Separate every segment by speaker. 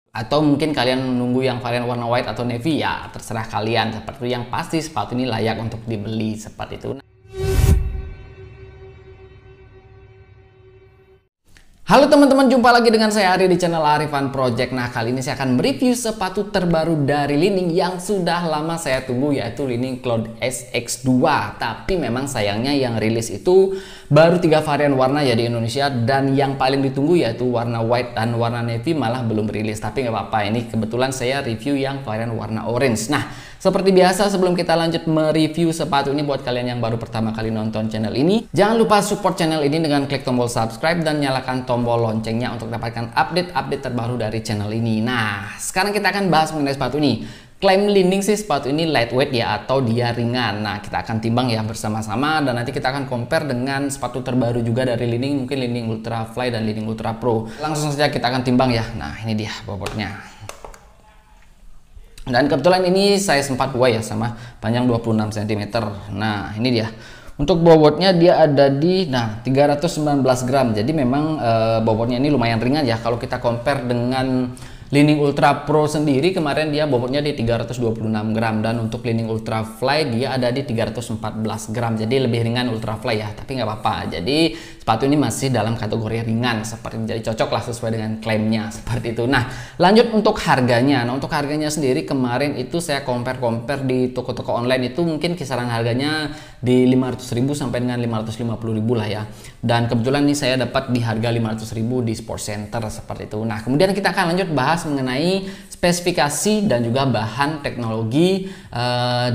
Speaker 1: Atau mungkin kalian menunggu yang varian warna white atau navy, ya terserah kalian. Seperti itu, yang pasti sepatu ini layak untuk dibeli seperti itu. Halo teman-teman, jumpa lagi dengan saya Ari di channel Arifan Project. Nah, kali ini saya akan mereview sepatu terbaru dari Li-Ning yang sudah lama saya tunggu, yaitu Li-Ning Cloud SX2. Tapi memang sayangnya yang rilis itu baru 3 varian warna ya di Indonesia, dan yang paling ditunggu yaitu warna white dan warna navy malah belum rilis. Tapi nggak apa-apa, ini kebetulan saya review yang varian warna orange. Nah, seperti biasa, sebelum kita lanjut mereview sepatu ini, buat kalian yang baru pertama kali nonton channel ini, jangan lupa support channel ini dengan klik tombol subscribe dan nyalakan tombol loncengnya untuk dapatkan update-update terbaru dari channel ini. Nah, sekarang kita akan bahas mengenai sepatu ini. Klaim Li-Ning sih sepatu ini lightweight ya, atau dia ringan. Nah, kita akan timbang ya bersama-sama, dan nanti kita akan compare dengan sepatu terbaru juga dari Li-Ning, mungkin Li-Ning Ultra Fly dan Li-Ning Ultra Pro. Langsung saja kita akan timbang ya. Nah, ini dia bobotnya. Dan kebetulan ini saya sempat buat ya, sama panjang 26 cm. Nah, ini dia. Untuk bobotnya dia ada di 319 gram. Jadi memang bobotnya ini lumayan ringan ya. Kalau kita compare dengan Li-Ning Ultra Pro sendiri, kemarin dia bobotnya di 326 gram, dan untuk Li-Ning Ultra Fly dia ada di 314 gram. Jadi lebih ringan Ultra Fly ya, tapi nggak apa-apa. Jadi sepatu ini masih dalam kategori ringan, seperti jadi cocok lah sesuai dengan klaimnya seperti itu. Nah, lanjut untuk harganya. Nah, untuk harganya sendiri kemarin itu saya compare di toko-toko online itu mungkin kisaran harganya di 500.000 sampai dengan 550.000 lah ya. Dan kebetulan ini saya dapat di harga 500.000 di Sport Center seperti itu. Nah, kemudian kita akan lanjut bahas mengenai spesifikasi dan juga bahan teknologi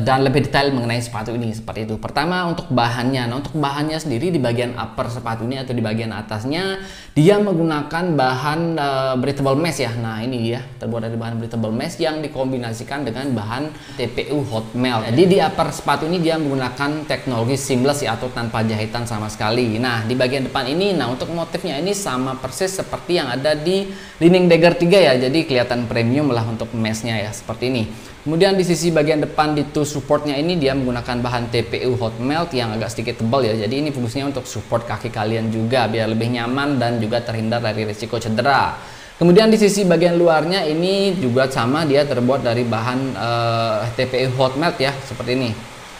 Speaker 1: dan lebih detail mengenai sepatu ini seperti itu. Pertama, untuk bahannya. Nah, untuk bahannya sendiri di bagian upper sepatu ini atau di bagian atasnya dia menggunakan bahan breathable mesh ya. Nah, ini dia terbuat dari bahan breathable mesh yang dikombinasikan dengan bahan TPU hot melt. Jadi di upper sepatu ini dia menggunakan teknologi seamless ya, atau tanpa jahitan sama sekali. Nah, di bagian depan ini, nah untuk motifnya ini sama persis seperti yang ada di Li-Ning Dagger 3 ya. Jadi kelihatan premium lah untuk meshnya ya, seperti ini. Kemudian di sisi bagian depan di toe supportnya ini dia menggunakan bahan TPU hot melt yang agak sedikit tebal ya. Jadi ini fungsinya untuk support kaki kalian juga biar lebih nyaman dan juga terhindar dari risiko cedera. Kemudian di sisi bagian luarnya ini juga sama, dia terbuat dari bahan TPU hot melt ya, seperti ini.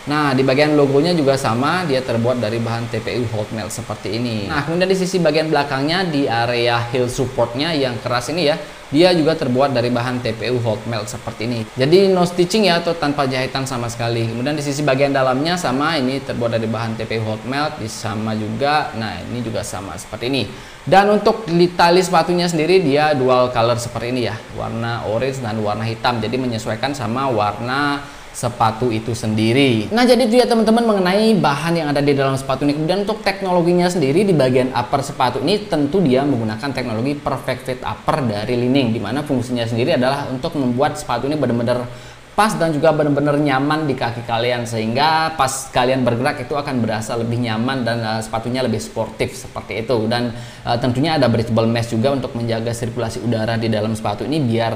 Speaker 1: Nah, di bagian logonya juga sama, dia terbuat dari bahan TPU hot melt seperti ini. Nah, kemudian di sisi bagian belakangnya di area heel supportnya yang keras ini ya, dia juga terbuat dari bahan TPU hot melt seperti ini. Jadi no stitching ya, atau tanpa jahitan sama sekali. Kemudian di sisi bagian dalamnya sama, ini terbuat dari bahan TPU hot melt, sama juga. Nah, ini juga sama seperti ini. Dan untuk tali sepatunya sendiri dia dual color seperti ini ya, warna orange dan warna hitam. Jadi menyesuaikan sama warna sepatu itu sendiri. Nah, jadi itu ya teman-teman mengenai bahan yang ada di dalam sepatu ini. Kemudian untuk teknologinya sendiri di bagian upper sepatu ini tentu dia menggunakan teknologi perfect fit upper dari Li-Ning, dimana fungsinya sendiri adalah untuk membuat sepatu ini benar-benar pas dan juga benar-benar nyaman di kaki kalian, sehingga pas kalian bergerak itu akan berasa lebih nyaman dan sepatunya lebih sportif seperti itu. Dan tentunya ada breathable mesh juga untuk menjaga sirkulasi udara di dalam sepatu ini biar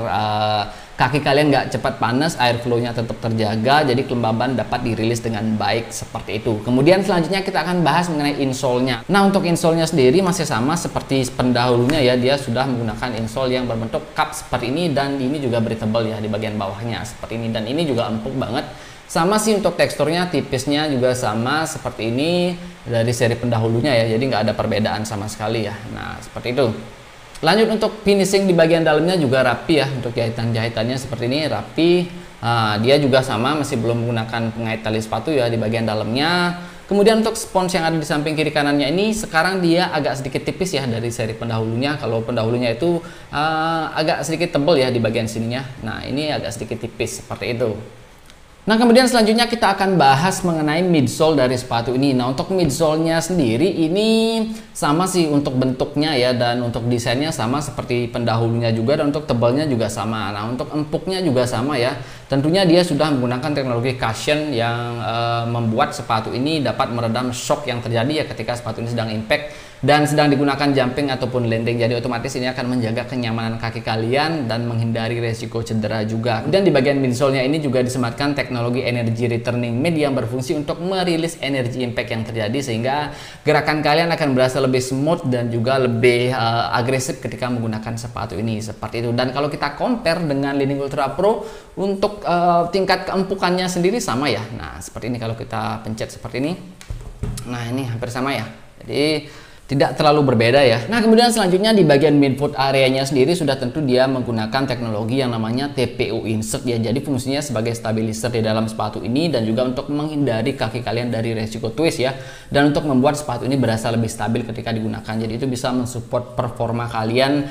Speaker 1: kaki kalian nggak cepat panas, air flow-nya tetap terjaga, jadi kelembaban dapat dirilis dengan baik seperti itu. Kemudian selanjutnya kita akan bahas mengenai insole-nya. Nah, untuk insole-nya sendiri masih sama seperti pendahulunya ya, dia sudah menggunakan insole yang berbentuk cup seperti ini, dan ini juga breathable ya di bagian bawahnya seperti ini, dan ini juga empuk banget. Sama sih untuk teksturnya, tipisnya juga sama seperti ini dari seri pendahulunya ya, jadi nggak ada perbedaan sama sekali ya. Nah, seperti itu. Lanjut untuk finishing di bagian dalamnya juga rapi ya, untuk jahitan-jahitannya seperti ini rapi. Dia juga sama, masih belum menggunakan pengait tali sepatu ya di bagian dalamnya. Kemudian untuk spons yang ada di samping kiri kanannya ini sekarang dia agak sedikit tipis ya dari seri pendahulunya. Kalau pendahulunya itu agak sedikit tebal ya di bagian sininya. Nah, ini agak sedikit tipis seperti itu. Nah, kemudian selanjutnya kita akan bahas mengenai midsole dari sepatu ini. Nah, untuk midsole-nya sendiri ini sama sih untuk bentuknya ya, dan untuk desainnya sama seperti pendahulunya juga, dan untuk tebalnya juga sama. Nah, untuk empuknya juga sama ya. Tentunya dia sudah menggunakan teknologi cushion yang membuat sepatu ini dapat meredam shock yang terjadi ya ketika sepatu ini sedang impact dan sedang digunakan jumping ataupun landing. Jadi otomatis ini akan menjaga kenyamanan kaki kalian dan menghindari resiko cedera juga. Dan di bagian midsole-nya ini juga disematkan teknologi energy returning mid yang berfungsi untuk merilis energi impact yang terjadi sehingga gerakan kalian akan berasa lebih smooth dan juga lebih agresif ketika menggunakan sepatu ini seperti itu. Dan kalau kita compare dengan Li-Ning Ultra Pro untuk tingkat keempukannya sendiri sama ya. Nah seperti ini kalau kita pencet seperti ini. Nah ini hampir sama ya. Jadi tidak terlalu berbeda ya. Nah kemudian selanjutnya di bagian midfoot areanya sendiri sudah tentu dia menggunakan teknologi yang namanya TPU insert ya. Jadi fungsinya sebagai stabilizer di dalam sepatu ini dan juga untuk menghindari kaki kalian dari resiko twist ya. Dan untuk membuat sepatu ini berasa lebih stabil ketika digunakan. Jadi itu bisa mensupport performa kalian,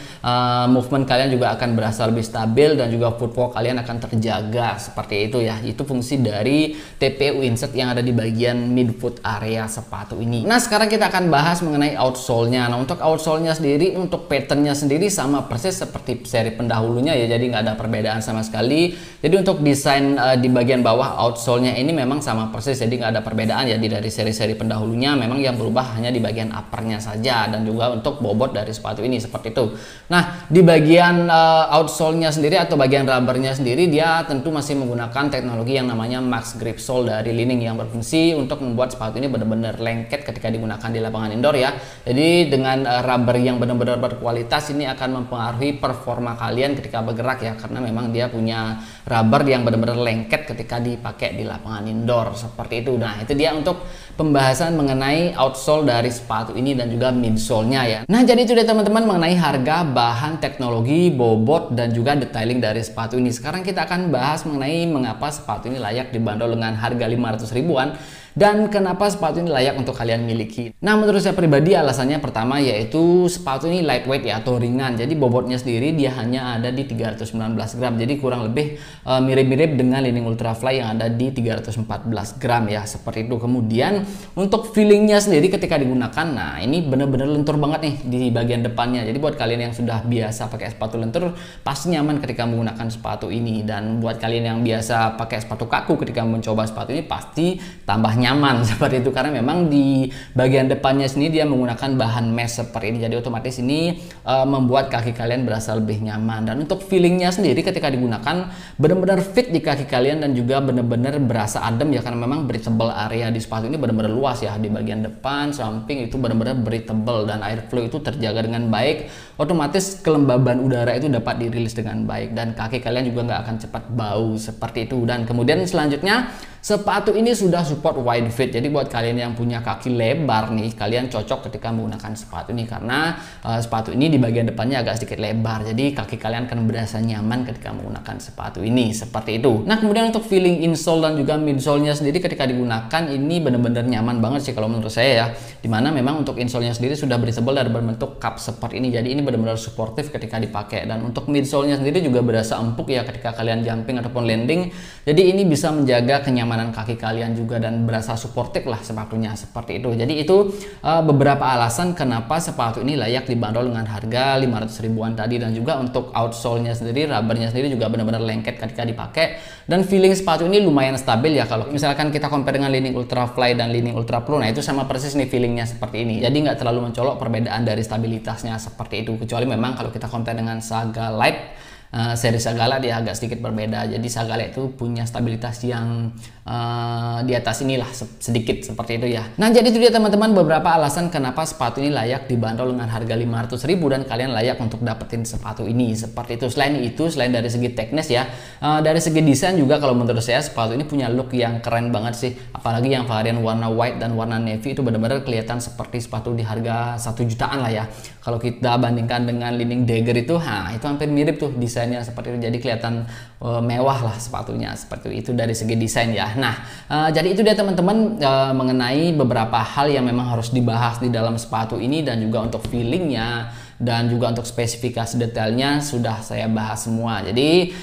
Speaker 1: movement kalian juga akan berasa lebih stabil dan juga footwork kalian akan terjaga seperti itu ya. Itu fungsi dari TPU insert yang ada di bagian midfoot area sepatu ini. Nah sekarang kita akan bahas mengenai outsole-nya. Nah untuk outsole-nya sendiri, untuk pattern-nya sendiri sama persis seperti seri pendahulunya ya, jadi nggak ada perbedaan sama sekali. Jadi untuk desain di bagian bawah outsole-nya ini memang sama persis, jadi nggak ada perbedaan ya dari seri-seri pendahulunya. Memang yang berubah hanya di bagian upper-nya saja dan juga untuk bobot dari sepatu ini seperti itu. Nah di bagian outsole-nya sendiri atau bagian rubber-nya sendiri dia tentu masih menggunakan teknologi yang namanya Max Grip Sole dari Li-Ning yang berfungsi untuk membuat sepatu ini benar-benar lengket ketika digunakan di lapangan indoor ya. Jadi dengan rubber yang benar-benar berkualitas ini akan mempengaruhi performa kalian ketika bergerak ya, karena memang dia punya rubber yang benar-benar lengket ketika dipakai di lapangan indoor seperti itu. Nah itu dia untuk pembahasan mengenai outsole dari sepatu ini dan juga midsole-nya ya. Nah jadi itu dia teman-teman mengenai harga, bahan, teknologi, bobot dan juga detailing dari sepatu ini. Sekarang kita akan bahas mengenai mengapa sepatu ini layak dibanderol dengan harga 500 ribuan dan kenapa sepatu ini layak untuk kalian miliki. Nah menurut saya pribadi alasannya pertama yaitu sepatu ini lightweight ya atau ringan. Jadi bobotnya sendiri dia hanya ada di 319 gram. Jadi kurang lebih mirip-mirip dengan Li-Ning Ultra Fly yang ada di 314 gram ya seperti itu. Kemudian untuk feelingnya sendiri ketika digunakan, nah ini benar-benar lentur banget nih di bagian depannya. Jadi buat kalian yang sudah biasa pakai sepatu lentur pasti nyaman ketika menggunakan sepatu ini. Dan buat kalian yang biasa pakai sepatu kaku ketika mencoba sepatu ini pasti tambah nyaman seperti itu, karena memang di bagian depannya sini dia menggunakan bahan mesh seperti ini. Jadi otomatis ini membuat kaki kalian berasa lebih nyaman. Dan untuk feelingnya sendiri ketika digunakan benar-benar fit di kaki kalian dan juga benar-benar berasa adem ya, karena memang breathable area di sepatu ini benar-benar luas ya. Di bagian depan, samping itu benar-benar breathable dan airflow itu terjaga dengan baik. Otomatis kelembaban udara itu dapat dirilis dengan baik dan kaki kalian juga nggak akan cepat bau seperti itu. Dan kemudian selanjutnya sepatu ini sudah support wide fit. Jadi buat kalian yang punya kaki lebar nih, kalian cocok ketika menggunakan sepatu ini karena sepatu ini di bagian depannya agak sedikit lebar. Jadi kaki kalian akan berasa nyaman ketika menggunakan sepatu ini seperti itu. Nah kemudian untuk feeling insole dan juga midsole-nya sendiri ketika digunakan ini benar-benar nyaman banget sih kalau menurut saya ya. Dimana memang untuk insole-nya sendiri sudah breathable dan berbentuk cup seperti ini. Jadi ini benar-benar suportif ketika dipakai. Dan untuk midsole-nya sendiri juga berasa empuk ya ketika kalian jumping ataupun landing. Jadi ini bisa menjaga kenyamanan kaki kalian juga dan berasa suportif lah sepatunya seperti itu. Jadi itu beberapa alasan kenapa sepatu ini layak dibanderol dengan harga 500 ribuan tadi. Dan juga untuk outsole-nya sendiri, rubbernya sendiri juga benar-benar lengket ketika dipakai. Dan feeling sepatu ini lumayan stabil ya. Kalau misalkan kita compare dengan Li-Ning Ultra Fly dan Li-Ning Ultra Pro, nah itu sama persis nih feelingnya seperti ini. Jadi nggak terlalu mencolok perbedaan dari stabilitasnya seperti itu. Kecuali memang kalau kita compare dengan Saga Light, seri Sagala dia agak sedikit berbeda. Jadi Sagala itu punya stabilitas yang di atas inilah sedikit seperti itu ya. Nah jadi itu dia teman-teman beberapa alasan kenapa sepatu ini layak dibanderol dengan harga 500 ribu dan kalian layak untuk dapetin sepatu ini seperti itu. Selain itu, selain dari segi teknis ya, dari segi desain juga kalau menurut saya sepatu ini punya look yang keren banget sih. Apalagi yang varian warna white dan warna navy itu benar-benar kelihatan seperti sepatu di harga 1 jutaan lah ya. Kalau kita bandingkan dengan Li-Ning Dagger itu, itu hampir mirip tuh desainnya seperti itu. Jadi kelihatan mewah lah sepatunya seperti itu dari segi desain ya. Nah, jadi itu dia teman-teman mengenai beberapa hal yang memang harus dibahas di dalam sepatu ini dan juga untuk feelingnya dan juga untuk spesifikasi detailnya sudah saya bahas semua. Jadi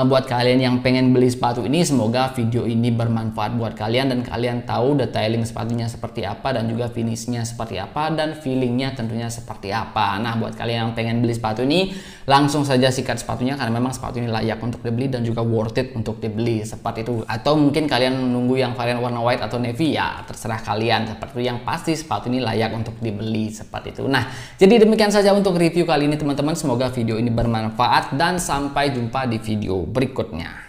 Speaker 1: buat kalian yang pengen beli sepatu ini, semoga video ini bermanfaat buat kalian dan kalian tahu detailing sepatunya seperti apa dan juga finishnya seperti apa dan feelingnya tentunya seperti apa. Nah, buat kalian yang pengen beli sepatu ini, langsung saja sikat sepatunya karena memang sepatu ini layak untuk dibeli dan juga worth it untuk dibeli seperti itu. Atau mungkin kalian menunggu yang varian warna white atau navy, ya terserah kalian. Seperti itu, yang pasti sepatu ini layak untuk dibeli seperti itu. Nah, jadi demikian saja untuk review kali ini teman-teman. Semoga video ini bermanfaat dan sampai jumpa di video berikutnya.